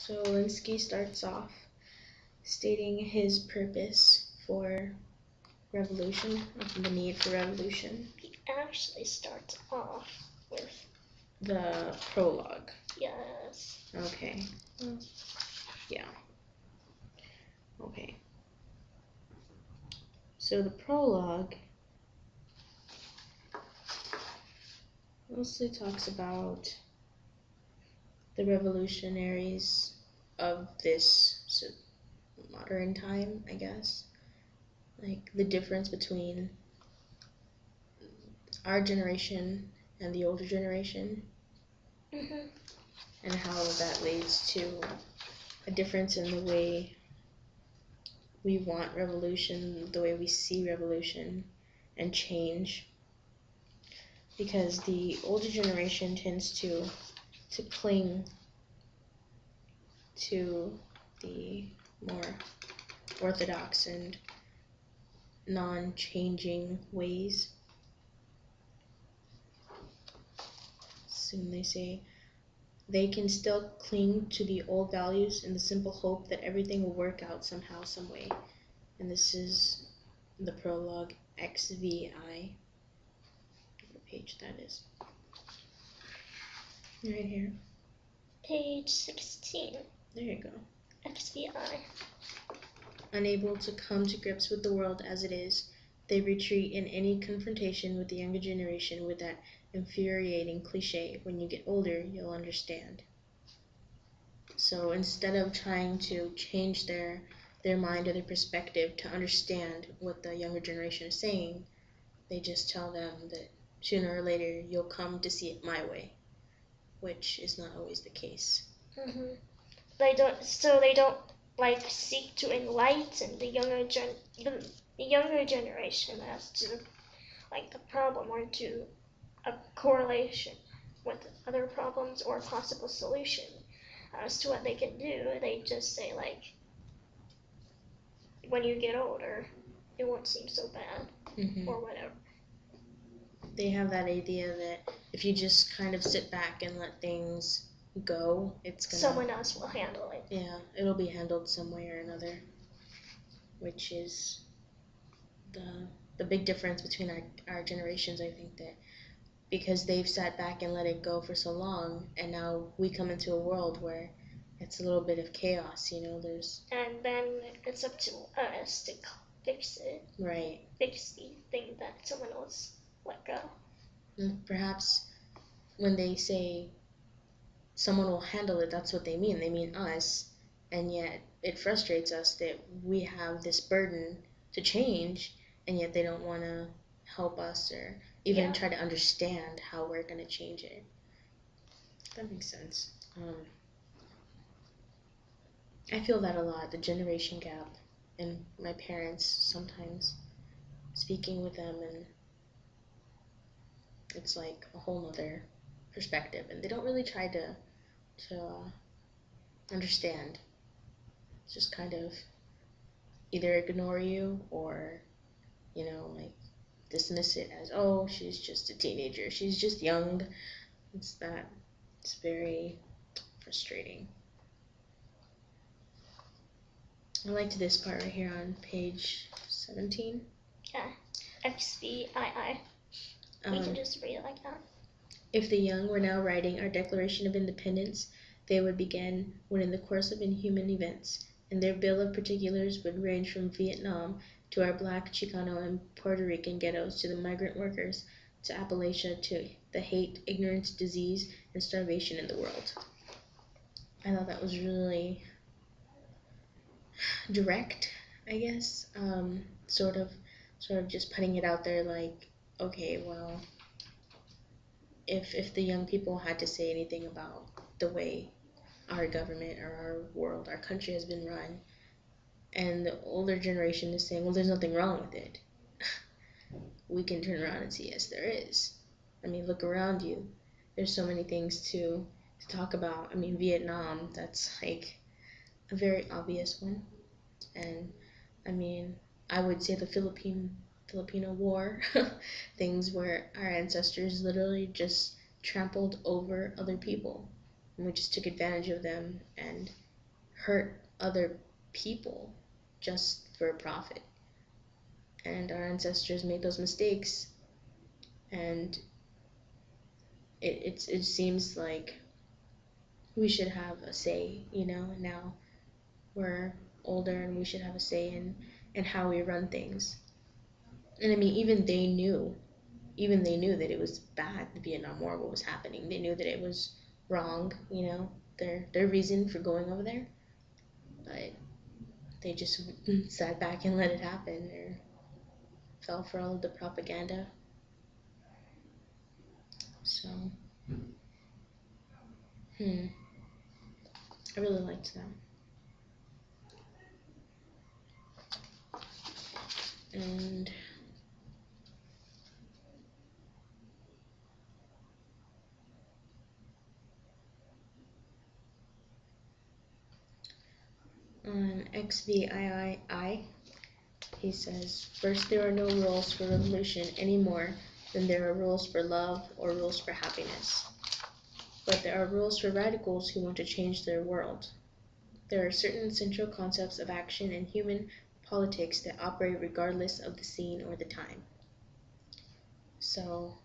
So Alinsky starts off stating his purpose for revolution, the need for revolution. He actually starts off with the prologue. Yes. Okay. Yeah. Okay. So the prologue mostly talks about the revolutionaries of this modern time, I guess. Like the difference between our generation and the older generation, and how that leads to a difference in the way we want revolution, the way we see revolution and change. Because the older generation tends to cling to the more orthodox and non-changing ways. Soon they say they can still cling to the old values in the simple hope that everything will work out somehow, some way. And this is the prologue XVI. What page that is? Right here. Page 16. There you go. XVI. Unable to come to grips with the world as it is, they retreat in any confrontation with the younger generation with that infuriating cliche, when you get older, you'll understand. So instead of trying to change their mind or their perspective to understand what the younger generation is saying, they just tell them that sooner or later you'll come to see it my way, which is not always the case. They don't seek to enlighten the younger generation as to the problem or to a correlation with other problems or possible solution as to what they can do. They just say when you get older, it won't seem so bad, or whatever. They have that idea that if you just kind of sit back and let things go, someone else will handle it. Yeah, it'll be handled some way or another, which is the big difference between our generations. I think that because they've sat back and let it go for so long, and now we come into a world where it's a little bit of chaos, And then it's up to us to fix it. Right. Fix the thing that someone else let go. And perhaps when they say someone will handle it, that's what they mean. They mean us, and yet it frustrates us that we have this burden to change, and yet they don't want to help us or even try to understand how we're going to change it. That makes sense. I feel that a lot, the generation gap, and my parents sometimes speaking with them, and it's like a whole nother perspective, and they don't really try to understand. It's just kind of either ignore you or, dismiss it as, oh, she's just a teenager, she's just young. It's very frustrating. I liked this part right here on page 17. Yeah, XVI. We can just read it like that. If the young were now writing our Declaration of Independence, they would begin when in the course of inhuman events, and their bill of particulars would range from Vietnam to our black, Chicano, and Puerto Rican ghettos, to the migrant workers, to Appalachia, to the hate, ignorance, disease, and starvation in the world. I thought that was really direct, I guess, sort of just putting it out there like, okay, well, if the young people had to say anything about the way our government or our world, our country has been run, and the older generation is saying, well, there's nothing wrong with it, we can turn around and see, yes, there is. I mean, look around you. There's so many things to talk about. I mean, Vietnam, that's like a very obvious one. And I mean, I would say the Filipino War, things where our ancestors literally just trampled over other people, and we just took advantage of them and hurt other people just for a profit. And our ancestors made those mistakes, and it seems like we should have a say, now we're older and we should have a say in how we run things. And I mean, even they knew that it was bad, the Vietnam War, what was happening. They knew that it was wrong, their reason for going over there, but they just sat back and let it happen, or fell for all of the propaganda. So, I really liked that. And on XVII, he says, first, there are no rules for revolution any more than there are rules for love or rules for happiness. But there are rules for radicals who want to change their world. There are certain central concepts of action in human politics that operate regardless of the scene or the time. So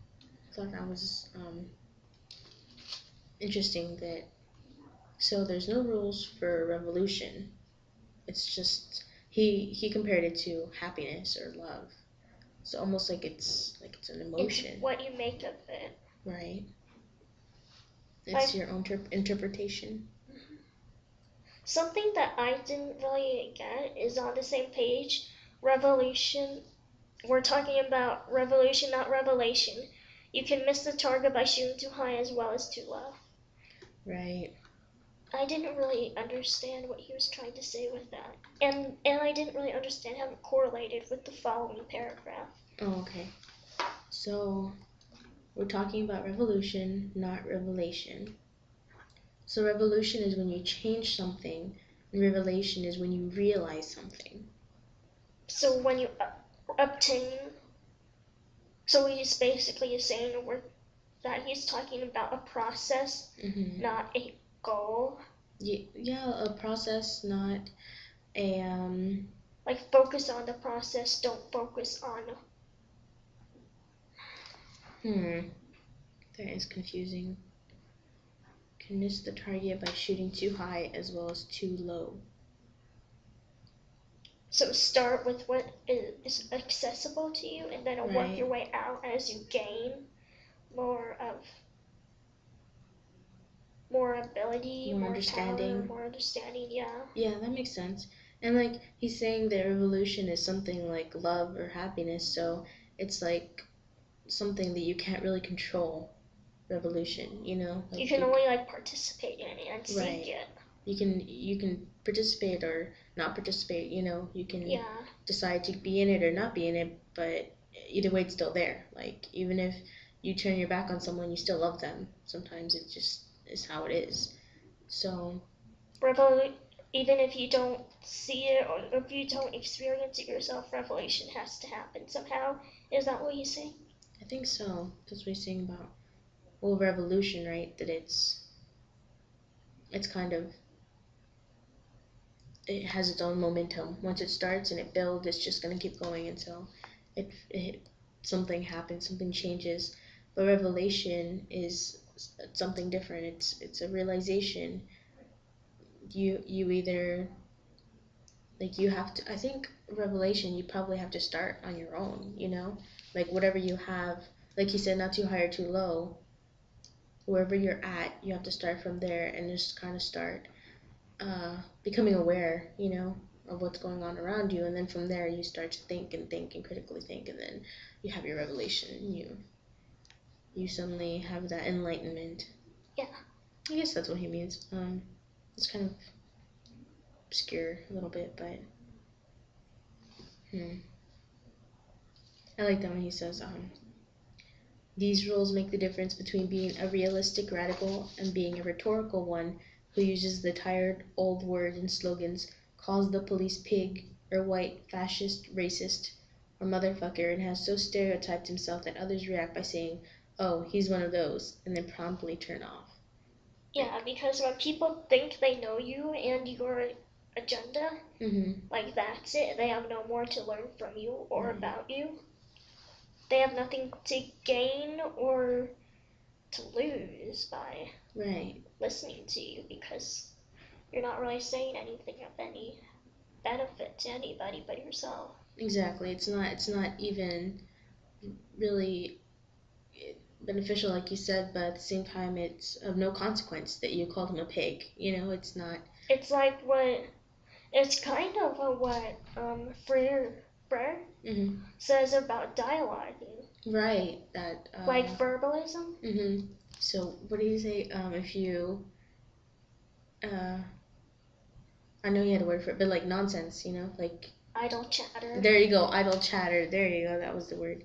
I thought that was interesting that, so there's no rules for revolution. It's just, he compared it to happiness or love. So almost like it's an emotion. It's what you make of it. Right. It's your own interpretation. Something that I didn't really get is on the same page, revolution. We're talking about revolution, not revelation. You can miss the target by shooting too high as well as too low. Right. I didn't really understand what he was trying to say with that. And I didn't really understand how it correlated with the following paragraph. Oh, okay. So we're talking about revolution, not revelation. So revolution is when you change something, and revelation is when you realize something. So when you obtain, so he's basically saying that he's talking about a process, not a goal. Yeah, a process, not a like focus on the process, don't focus on. That is confusing. Can miss the target by shooting too high as well as too low. So start with what is accessible to you, and then work your way out as you gain more ability, more understanding, power, more understanding. Yeah, that makes sense. And like he's saying that revolution is something like love or happiness, so it's like something that you can't really control. Revolution, like you can only like participate in it and seek it. You can participate or not participate, you can decide to be in it or not be in it, but either way it's still there. Like even if you turn your back on someone, you still love them. Sometimes it just is how it is. So even if you don't see it or if you don't experience it yourself, revelation has to happen somehow. Is that what he's saying? I think so. That's what he's saying about revolution, right? That it's kind of, it has its own momentum. Once it starts and it builds, it's just going to keep going until something happens, something changes. But revelation is something different. It's a realization. You either, like, you have to, I think revelation, you probably have to start on your own, like whatever you have, like he said, not too high or too low. Wherever you're at, you have to start from there and just kind of start becoming aware, of what's going on around you, and then from there you start to think and critically think, and then you have your revelation, and you suddenly have that enlightenment. Yeah. I guess that's what he means. It's kind of obscure a little bit, but I like that when he says, these rules make the difference between being a realistic radical and being a rhetorical one who uses the tired old words and slogans, calls the police pig, or white, fascist, racist, or motherfucker, and has so stereotyped himself that others react by saying, oh, he's one of those, and then promptly turn off. Yeah, because when people think they know you and your agenda, like that's it. They have no more to learn from you or about you. They have nothing to gain or to lose by listening to you, because you're not really saying anything of any benefit to anybody but yourself. Exactly. It's not even really beneficial, like you said, but at the same time, it's of no consequence that you called him a pig. You know, it's not. It's like it's kind of what R4R says about dialoguing. Right. That. Like verbalism. So what do you say? If you. I know you had a word for it, but like nonsense, you know, like idle chatter. There you go, idle chatter. There you go, that was the word.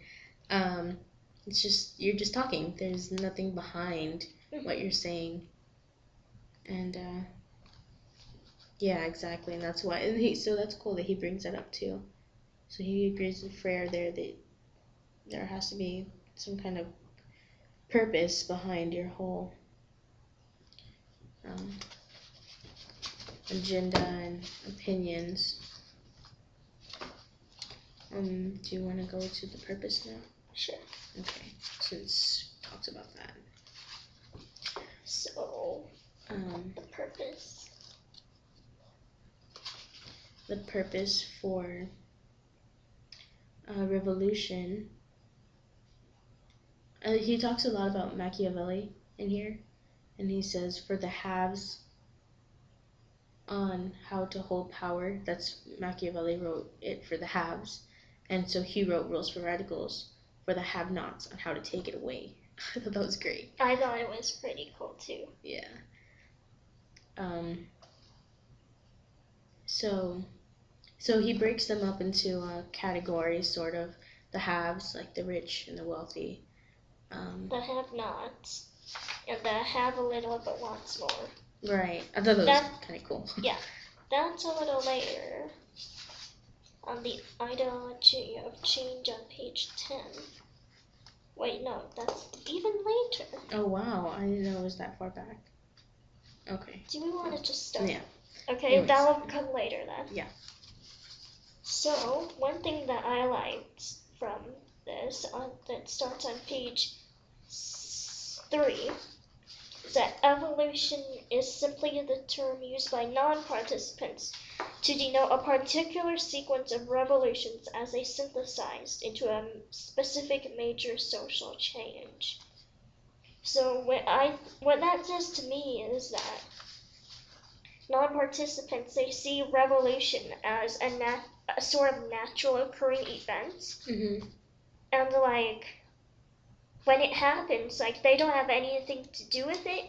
It's just you're just talking. There's nothing behind what you're saying, and yeah, exactly, and that's why. And so that's cool that he brings that up too. So he agrees with Frere there that there has to be some kind of purpose behind your whole agenda and opinions. Do you want to go to the purpose now? Sure. Okay, since it talks about that. So, the purpose. The purpose for revolution. He talks a lot about Machiavelli in here, and he says for the haves on how to hold power. That's Machiavelli wrote it for the haves, and so he wrote Rules for Radicals for the have-nots on how to take it away. I thought that was great. I thought it was pretty cool too. Yeah. So he breaks them up into categories, sort of. The haves, like the rich and the wealthy. The have-nots, and the have a little but wants more. Right. I thought that was kind of cool. Yeah. That's a little later on the ideology of change on page 10. Wait, no, that's even later. Oh, wow. I didn't know it was that far back. Okay. Do we want to just start? Yeah. Okay, Anyways. that will come later then. Yeah. So, one thing that I liked from this, that starts on page 3, is that evolution is simply the term used by non-participants to denote a particular sequence of revolutions as they synthesized into a specific major social change. So what that says to me is that non-participants, they see revolution as a sort of natural occurring event, and like when it happens, like they don't have anything to do with it,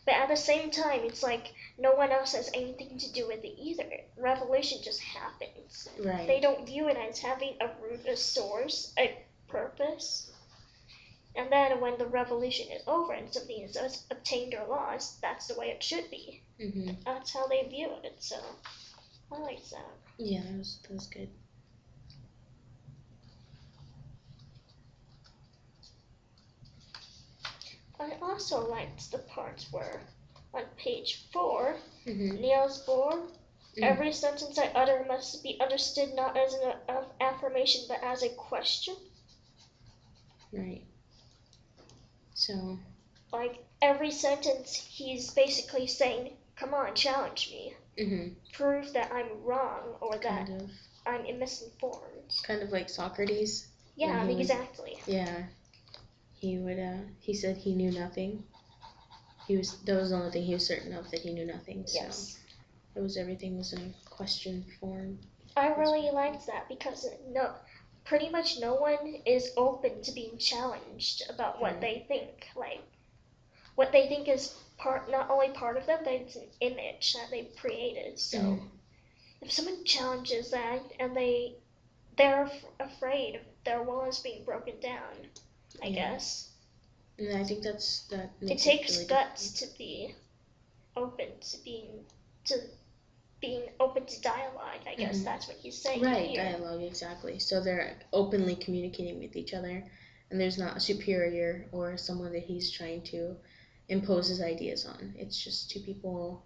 but at the same time, it's like no one else has anything to do with it either. Revolution just happens. Right. They don't view it as having a root, a source, a purpose. And then when the revolution is over and something is obtained or lost, that's the way it should be. That's how they view it. So I like that. Yeah, that was good. I also liked the parts where, on page 4, Niels Bohr, every sentence I utter must be understood not as an affirmation but as a question. Right. So. Like, every sentence he's basically saying, come on, challenge me. Prove that I'm wrong or that I'm misinformed. Kind of like Socrates. Yeah, exactly. He said he knew nothing. That was the only thing he was certain of, that he knew nothing. So yes. Everything was in question form. I really liked that because pretty much no one is open to being challenged about what they think. Like, what they think is not only part of them, but it's an image that they've created. So if someone challenges that and they're afraid of their walls being broken down, I guess. And I think that makes it takes really guts to be open to being open to dialogue. I guess that's what he's saying. Right, here. Dialogue, exactly. So they're openly communicating with each other, and there's not a superior or someone that he's trying to impose his ideas on. It's just two people